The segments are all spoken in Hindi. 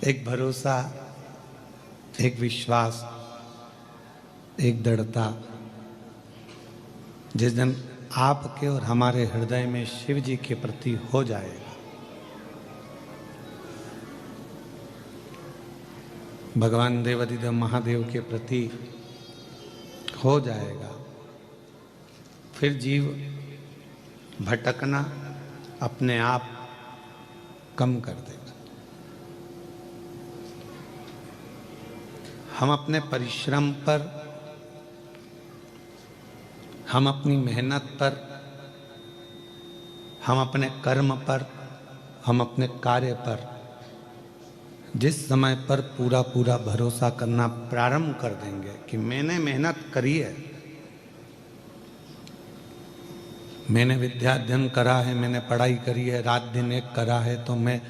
एक भरोसा, एक विश्वास, एक दृढ़ता। जिस दिन आपके और हमारे हृदय में शिव जी के प्रति हो जाएगा, भगवान देवाधिदेव महादेव के प्रति हो जाएगा, फिर जीव भटकना अपने आप कम कर देगा। हम अपने परिश्रम पर, हम अपनी मेहनत पर, हम अपने कर्म पर, हम अपने कार्य पर जिस समय पर पूरा पूरा भरोसा करना प्रारंभ कर देंगे कि मैंने मेहनत करी है, मैंने विद्या अध्ययन करा है, मैंने पढ़ाई करी है, रात दिन एक करा है, तो मैं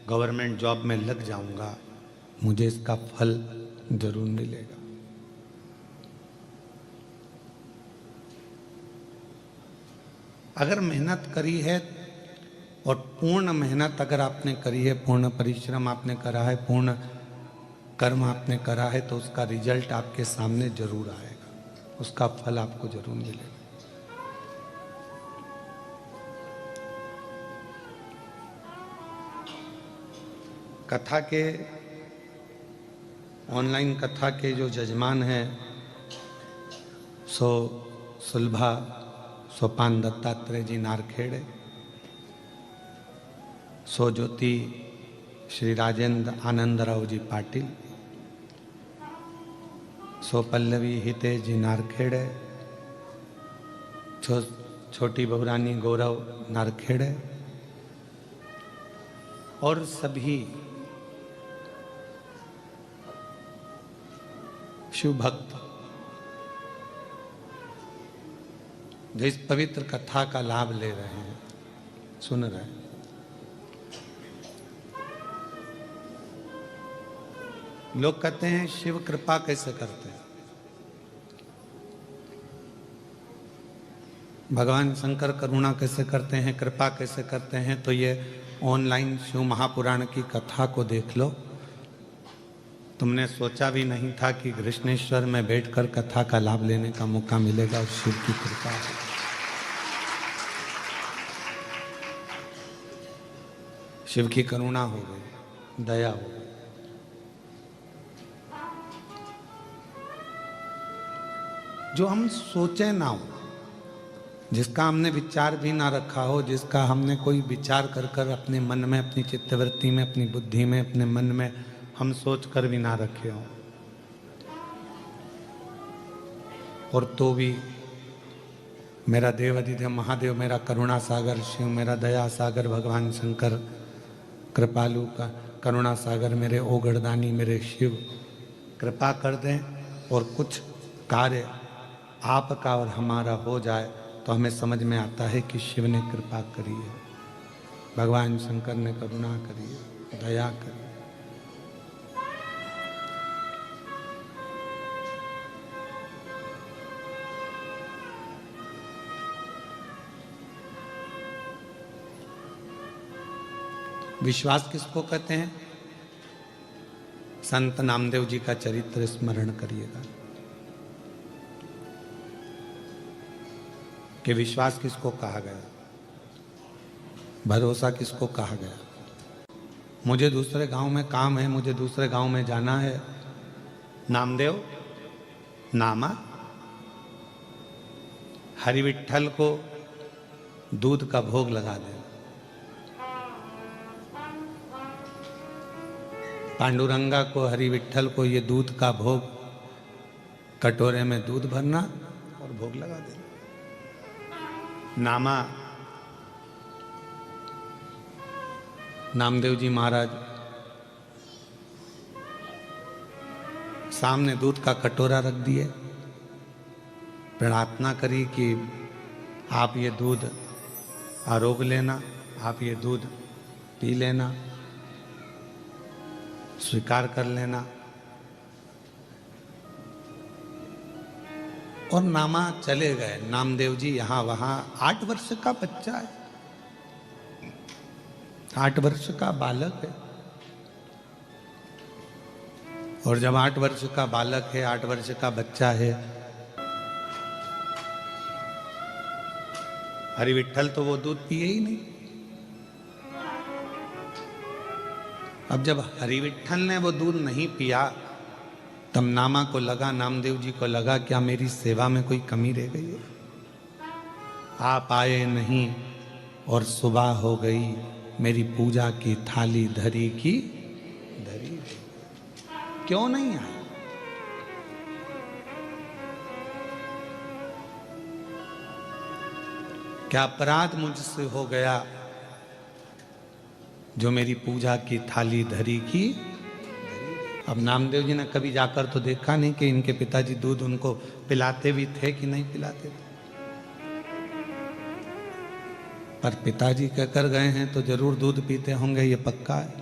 गवर्नमेंट जॉब में लग जाऊंगा, मुझे इसका फल जरूर मिलेगा। अगर मेहनत करी है और पूर्ण मेहनत अगर आपने करी है, पूर्ण परिश्रम आपने करा है, पूर्ण कर्म आपने करा है, तो उसका रिजल्ट आपके सामने जरूर आएगा, उसका फल आपको जरूर मिलेगा। कथा के, ऑनलाइन कथा के जो जजमान हैं सो सुलभा सोपान दत्तात्रेय जी नारखेड़े, सो ज्योति श्री राजेंद्र आनंदराव जी पाटिल, सो पल्लवी हितेश जी नारखेड़े, छोटी बहुरानी गौरव नारखेड़े और सभी शिव भक्त जो इस पवित्र कथा का लाभ ले रहे हैं, सुन रहे हैं। लोग कहते हैं शिव कृपा कैसे करते हैं, भगवान शंकर करुणा कैसे करते हैं, कृपा कैसे करते हैं। तो ये ऑनलाइन शिव महापुराण की कथा को देख लो। तुमने सोचा भी नहीं था कि कृष्णेश्वर में बैठकर कथा का लाभ लेने का मौका मिलेगा और शिव की कृपा है। शिव की करुणा हो गई, दया हो गई। जो हम सोचे ना हो, जिसका हमने विचार भी ना रखा हो, जिसका हमने कोई विचार कर कर अपने मन में, अपनी चित्तवृत्ति में, अपनी बुद्धि में, अपने मन में हम सोच कर भी ना रखे हो, और तो भी मेरा देवाधिदेव महादेव, मेरा करुणा सागर शिव, मेरा दया सागर भगवान शंकर, कृपालु का करुणा सागर मेरे ओगड़दानी मेरे शिव कृपा कर दें और कुछ कार्य आपका और हमारा हो जाए, तो हमें समझ में आता है कि शिव ने कृपा करी है, भगवान शंकर ने करुणा करी है, दया करी। विश्वास किसको कहते हैं? संत नामदेव जी का चरित्र स्मरण करिएगा कि विश्वास किसको कहा गया, भरोसा किसको कहा गया। मुझे दूसरे गांव में काम है, मुझे दूसरे गांव में जाना है, नामदेव नामा हरि विठ्ठल को दूध का भोग लगा दे, पांडुरंगा को, हरि विठ्ठल को ये दूध का भोग, कटोरे में दूध भरना और भोग लगा देना। नामा नामदेव जी महाराज सामने दूध का कटोरा रख दिए, प्रार्थना करी कि आप ये दूध आरोग लेना, आप ये दूध पी लेना, स्वीकार कर लेना। और नामा चले गए। नामदेव जी यहाँ वहाँ, 8 वर्ष का बच्चा है, 8 वर्ष का बालक है, और जब 8 वर्ष का बालक है, 8 वर्ष का बच्चा है, हरि विठ्ठल तो वो दूध पिए ही नहीं। अब जब हरि विठ्ठल ने वो दूध नहीं पिया, तब नामा को लगा, नामदेव जी को लगा क्या मेरी सेवा में कोई कमी रह गई है। आप आए नहीं और सुबह हो गई, मेरी पूजा की थाली धरी की धरी। क्यों नहीं आए? क्या अपराध मुझसे हो गया जो मेरी पूजा की थाली धरी की? अब नामदेव जी ने कभी जाकर तो देखा नहीं कि इनके पिताजी दूध उनको पिलाते भी थे कि नहीं पिलाते थे, पर पिताजी कहकर गए हैं तो जरूर दूध पीते होंगे, ये पक्का है।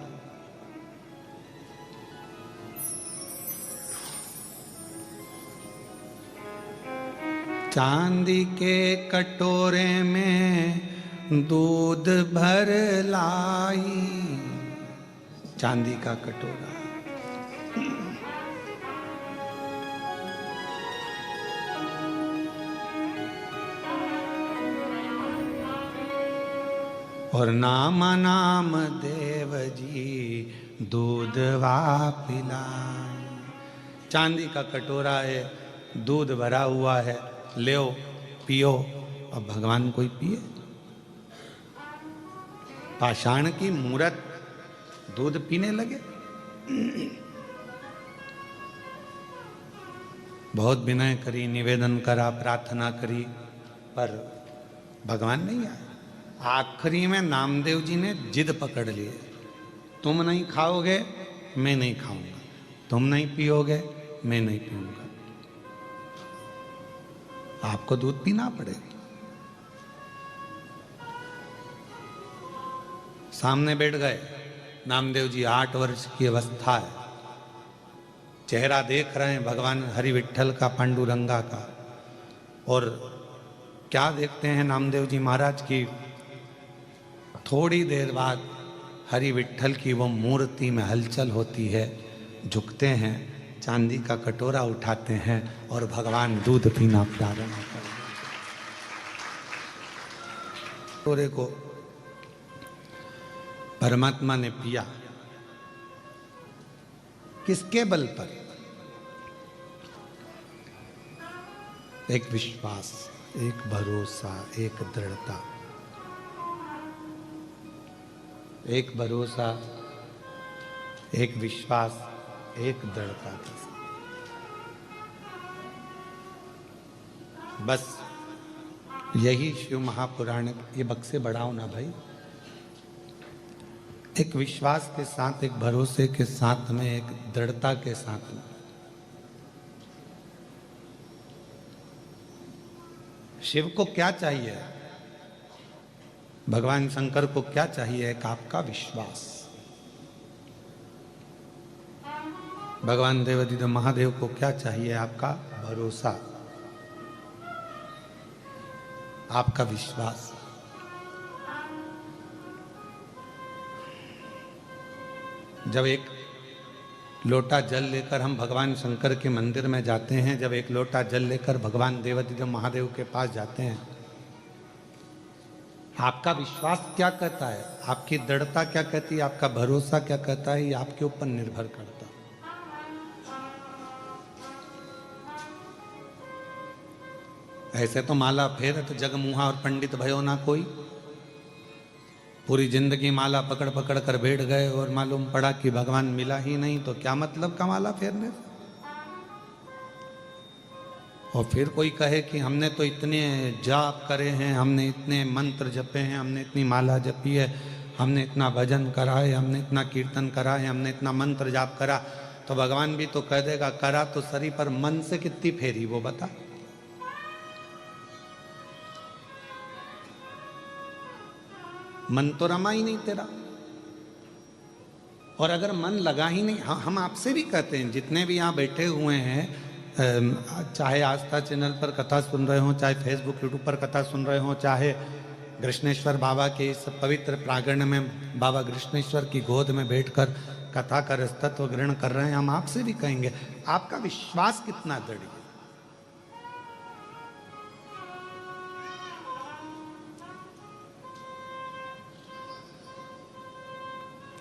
चांदी के कटोरे में दूध भर लाई, चांदी का कटोरा, और नाम नाम देव जी दूधवा पिलाई। चांदी का कटोरा है, दूध भरा हुआ है, ले पियो। अब भगवान कोई पिए? पाषाण की मूरत दूध पीने लगे। बहुत विनय करी, निवेदन करा, प्रार्थना करी, पर भगवान नहीं आए। आखिरी में नामदेव जी ने जिद पकड़ लिए, तुम नहीं खाओगे मैं नहीं खाऊंगा, तुम नहीं पियोगे मैं नहीं पीऊंगा, आपको दूध पीना पड़ेगा। सामने बैठ गए नामदेव जी, 8 वर्ष की अवस्था है, चेहरा देख रहे हैं भगवान हरि विठ्ठल का, पांडुरंगा का। और क्या देखते हैं नामदेव जी महाराज की, थोड़ी देर बाद हरि विठ्ठल की वो मूर्ति में हलचल होती है, झुकते हैं, चांदी का कटोरा उठाते हैं और भगवान दूध पीना प्रारंभ कर देते। कटोरे को परमात्मा ने पिया, किसके बल पर? एक विश्वास, एक भरोसा, एक दृढ़ता, एक भरोसा, एक विश्वास, एक दृढ़ता के साथ। बस यही शिव महापुराण, ये बक्से बढ़ाओ ना भाई, एक विश्वास के साथ, एक भरोसे के साथ में, एक दृढ़ता के साथ में। शिव को क्या चाहिए? भगवान शंकर को क्या चाहिए? एक आपका विश्वास। भगवान देवाधिदेव महादेव को क्या चाहिए? आपका भरोसा, आपका विश्वास। जब एक लोटा जल लेकर हम भगवान शंकर के मंदिर में जाते हैं, जब एक लोटा जल लेकर भगवान देवाधिदेव महादेव के पास जाते हैं, आपका विश्वास क्या कहता है, आपकी दृढ़ता क्या कहती है, आपका भरोसा क्या कहता है, ये आपके ऊपर निर्भर करता है। ऐसे तो माला फेरत जग मुहा और पंडित भयो ना कोई, पूरी जिंदगी माला पकड़ पकड़ कर बैठ गए और मालूम पड़ा कि भगवान मिला ही नहीं, तो क्या मतलब का माला फेरने से? और फिर कोई कहे कि हमने तो इतने जाप करे हैं, हमने इतने मंत्र जपे हैं, हमने इतनी माला जपी है, हमने इतना भजन करा है, हमने इतना कीर्तन करा है, हमने इतना मंत्र जाप करा, तो भगवान भी तो कह देगा करा तो सरी, पर मन से कितनी फेरी वो बता। मन तो रमा ही नहीं तेरा, और अगर मन लगा ही नहीं, हम आपसे भी कहते हैं, जितने भी यहाँ बैठे हुए हैं, चाहे आस्था चैनल पर कथा सुन रहे हो, चाहे फेसबुक यूट्यूब पर कथा सुन रहे हो, चाहे कृष्णेश्वर बाबा के इस पवित्र प्रांगण में बाबा कृष्णेश्वर की गोद में बैठकर कथा कर तत्व ग्रहण कर रहे हैं, हम आपसे भी कहेंगे आपका विश्वास कितना दृढ़ है,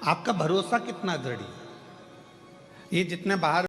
आपका भरोसा कितना दृढ़ है। ये जितने बाहर